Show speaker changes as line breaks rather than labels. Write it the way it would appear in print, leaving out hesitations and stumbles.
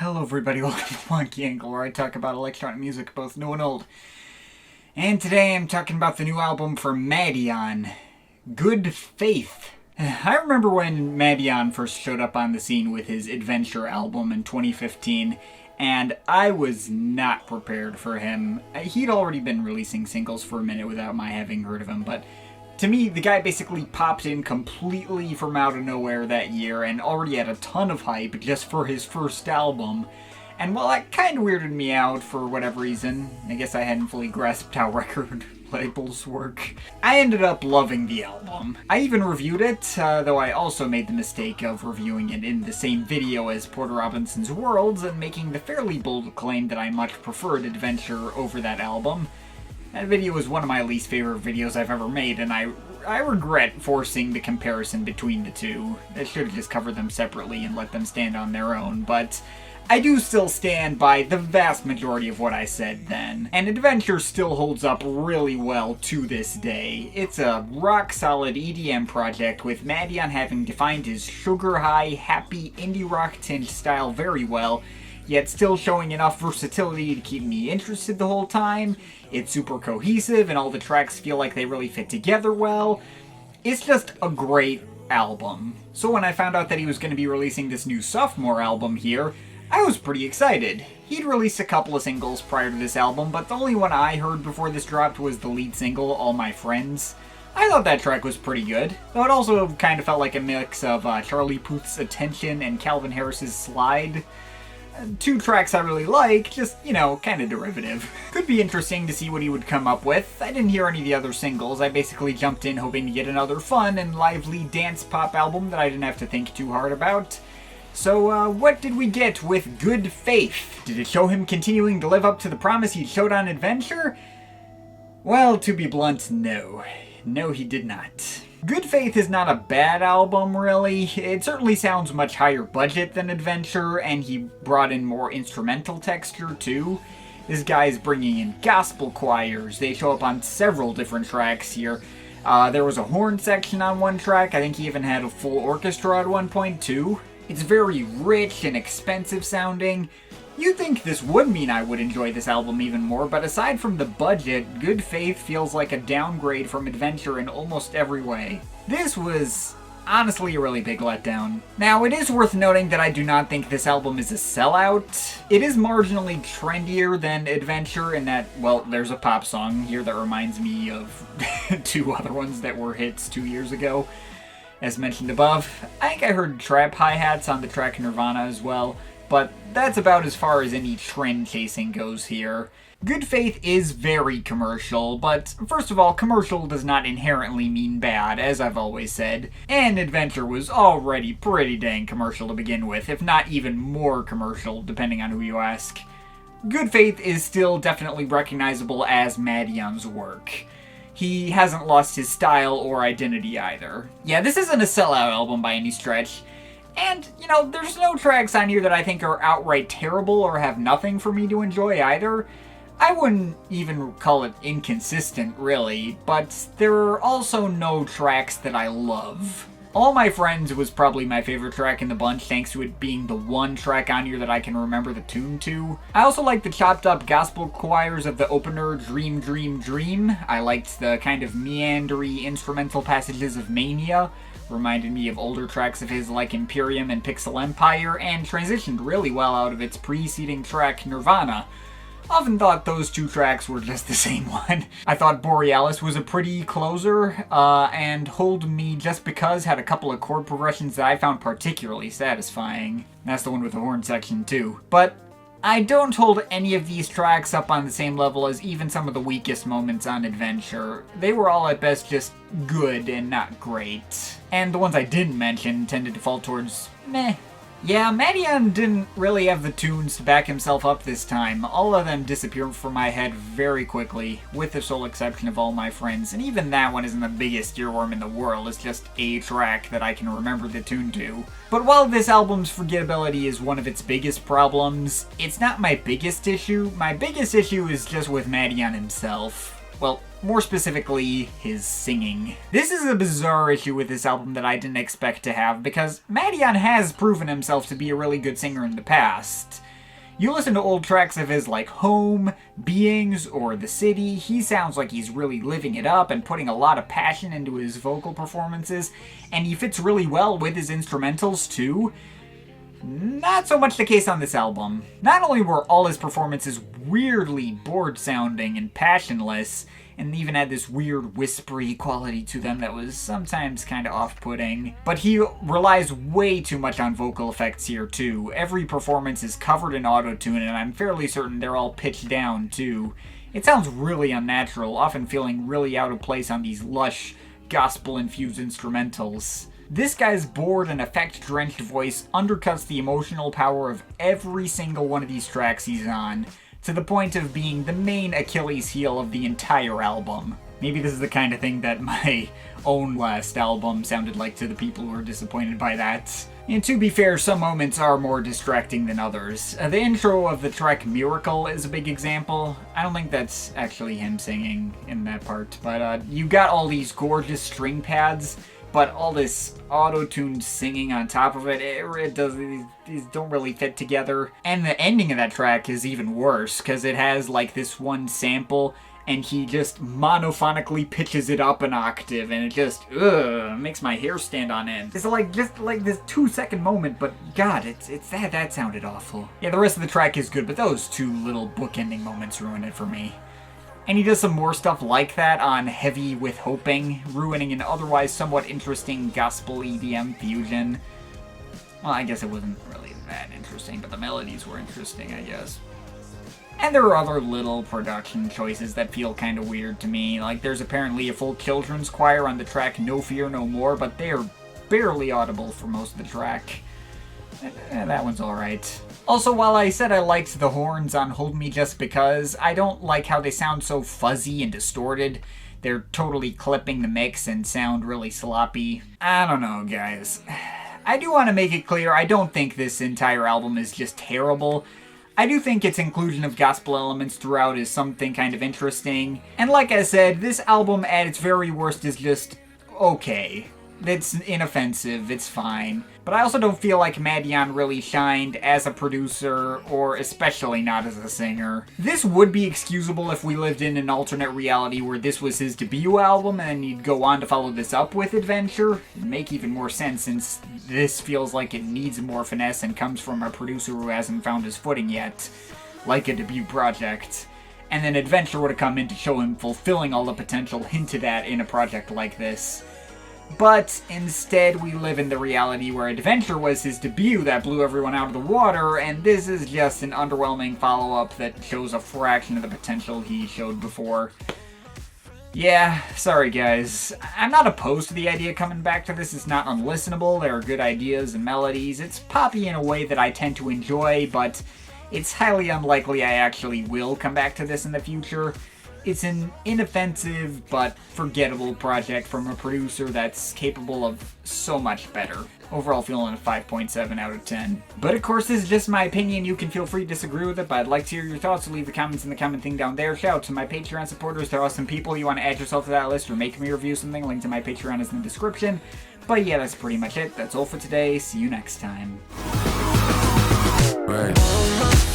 Hello everybody, welcome to Wonky Angle, where I talk about electronic music, both new and old. And today I'm talking about the new album from Madeon, Good Faith. I remember when Madeon first showed up on the scene with his Adventure album in 2015, and I was not prepared for him. He'd already been releasing singles for a minute without my having heard of him, but to me, the guy basically popped in completely from out of nowhere that year and already had a ton of hype just for his first album. And while that kind of weirded me out for whatever reason, I guess I hadn't fully grasped how record labels work, I ended up loving the album. I even reviewed it, though I also made the mistake of reviewing it in the same video as Porter Robinson's Worlds and making the fairly bold claim that I much preferred Adventure over that album. That video was one of my least favorite videos I've ever made, and I regret forcing the comparison between the two. I should have just covered them separately and let them stand on their own, but I do still stand by the vast majority of what I said then. And Adventure still holds up really well to this day. It's a rock-solid EDM project, with Madeon having defined his sugar-high, happy, indie rock-tinged style very well, yet still showing enough versatility to keep me interested the whole time. It's super cohesive, and all the tracks feel like they really fit together well. It's just a great album. So when I found out that he was going to be releasing this new sophomore album here, I was pretty excited. He'd released a couple of singles prior to this album, but the only one I heard before this dropped was the lead single, All My Friends. I thought that track was pretty good, though it also kind of felt like a mix of Charlie Puth's Attention and Calvin Harris's Slide. Two tracks I really like, just, kind of derivative. Could be interesting to see what he would come up with. I didn't hear any of the other singles. I basically jumped in hoping to get another fun and lively dance pop album that I didn't have to think too hard about. So, what did we get with Good Faith? Did it show him continuing to live up to the promise he showed on Adventure? Well, to be blunt, no. No, he did not. Good Faith is not a bad album, really. It certainly sounds much higher budget than Adventure, and he brought in more instrumental texture, too. This guy's bringing in gospel choirs. They show up on several different tracks here. There was a horn section on one track. I think he even had a full orchestra at one point, too. It's very rich and expensive sounding. You'd think this would mean I would enjoy this album even more, but aside from the budget, Good Faith feels like a downgrade from Adventure in almost every way. This was honestly a really big letdown. Now, it is worth noting that I do not think this album is a sellout. It is marginally trendier than Adventure in that, well, there's a pop song here that reminds me of two other ones that were hits 2 years ago, as mentioned above. I think I heard trap hi-hats on the track Nirvana as well, but that's about as far as any trend chasing goes here. Good Faith is very commercial, but first of all, commercial does not inherently mean bad, as I've always said, and Adventure was already pretty dang commercial to begin with, if not even more commercial, depending on who you ask. Good Faith is still definitely recognizable as Madeon's work. He hasn't lost his style or identity either. Yeah, this isn't a sellout album by any stretch. And, there's no tracks on here that I think are outright terrible or have nothing for me to enjoy either. I wouldn't even call it inconsistent, really, but there are also no tracks that I love. All My Friends was probably my favorite track in the bunch, thanks to it being the one track on here that I can remember the tune to. I also like the chopped up gospel choirs of the opener Dream Dream Dream. I liked the kind of meandery instrumental passages of Mania. Reminded me of older tracks of his like Imperium and Pixel Empire, and transitioned really well out of its preceding track Nirvana. Often thought those two tracks were just the same one. I thought Borealis was a pretty closer, and Hold Me Just Because had a couple of chord progressions that I found particularly satisfying. That's the one with the horn section too. But I don't hold any of these tracks up on the same level as even some of the weakest moments on Adventure. They were all at best just good and not great. And the ones I didn't mention tended to fall towards meh. Yeah, Madeon didn't really have the tunes to back himself up this time. All of them disappeared from my head very quickly, with the sole exception of All My Friends, and even that one isn't the biggest earworm in the world, it's just a track that I can remember the tune to. But while this album's forgettability is one of its biggest problems, it's not my biggest issue. My biggest issue is just with Madeon himself. Well, more specifically, his singing. This is a bizarre issue with this album that I didn't expect to have, because Madeon has proven himself to be a really good singer in the past. You listen to old tracks of his like Home, Beings, or The City, he sounds like he's really living it up and putting a lot of passion into his vocal performances, and he fits really well with his instrumentals too. Not so much the case on this album. Not only were all his performances weirdly bored-sounding and passionless, and even had this weird whispery quality to them that was sometimes kind of off-putting, but he relies way too much on vocal effects here too. Every performance is covered in auto-tune, and I'm fairly certain they're all pitched down too. It sounds really unnatural, often feeling really out of place on these lush, gospel-infused instrumentals. This guy's bored and effect-drenched voice undercuts the emotional power of every single one of these tracks he's on, to the point of being the main Achilles heel of the entire album. Maybe this is the kind of thing that my own last album sounded like to the people who were disappointed by that. And to be fair, some moments are more distracting than others. The intro of the track Miracle is a big example. I don't think that's actually him singing in that part, but you got all these gorgeous string pads, but all this auto-tuned singing on top of it, these don't really fit together. And the ending of that track is even worse, because it has like this one sample, and he just monophonically pitches it up an octave, and it just, makes my hair stand on end. It's like, just like this 2-second moment, but God, that sounded awful. Yeah, the rest of the track is good, but those two little bookending moments ruin it for me. And he does some more stuff like that on Heavy with Hoping, ruining an otherwise somewhat interesting gospel EDM fusion. Well, I guess it wasn't really that interesting, but the melodies were interesting, I guess. And there are other little production choices that feel kind of weird to me. Like, there's apparently a full children's choir on the track No Fear No More, but they are barely audible for most of the track. That one's alright. Also, while I said I liked the horns on Hold Me Just Because, I don't like how they sound so fuzzy and distorted. They're totally clipping the mix and sound really sloppy. I don't know, guys. I do want to make it clear, I don't think this entire album is just terrible. I do think its inclusion of gospel elements throughout is something kind of interesting. And like I said, this album at its very worst is just okay. It's inoffensive, it's fine. But I also don't feel like Madeon really shined as a producer, or especially not as a singer. This would be excusable if we lived in an alternate reality where this was his debut album and then he'd go on to follow this up with Adventure. It'd make even more sense since this feels like it needs more finesse and comes from a producer who hasn't found his footing yet, like a debut project. And then Adventure would have come in to show him fulfilling all the potential hinted at in a project like this. But instead we live in the reality where Adventure was his debut that blew everyone out of the water, and this is just an underwhelming follow-up that shows a fraction of the potential he showed before. Yeah, sorry guys. I'm not opposed to the idea of coming back to this. It's not unlistenable, there are good ideas and melodies. It's poppy in a way that I tend to enjoy, but it's highly unlikely I actually will come back to this in the future. It's an inoffensive but forgettable project from a producer that's capable of so much better. Overall feeling a 5.7 out of 10. But of course this is just my opinion, you can feel free to disagree with it, but I'd like to hear your thoughts, so leave the comments in the comment thing down there. Shout out to my Patreon supporters, they're awesome people, you want to add yourself to that list or make me review something, link to my Patreon is in the description. But yeah, that's pretty much it, that's all for today, see you next time. Right.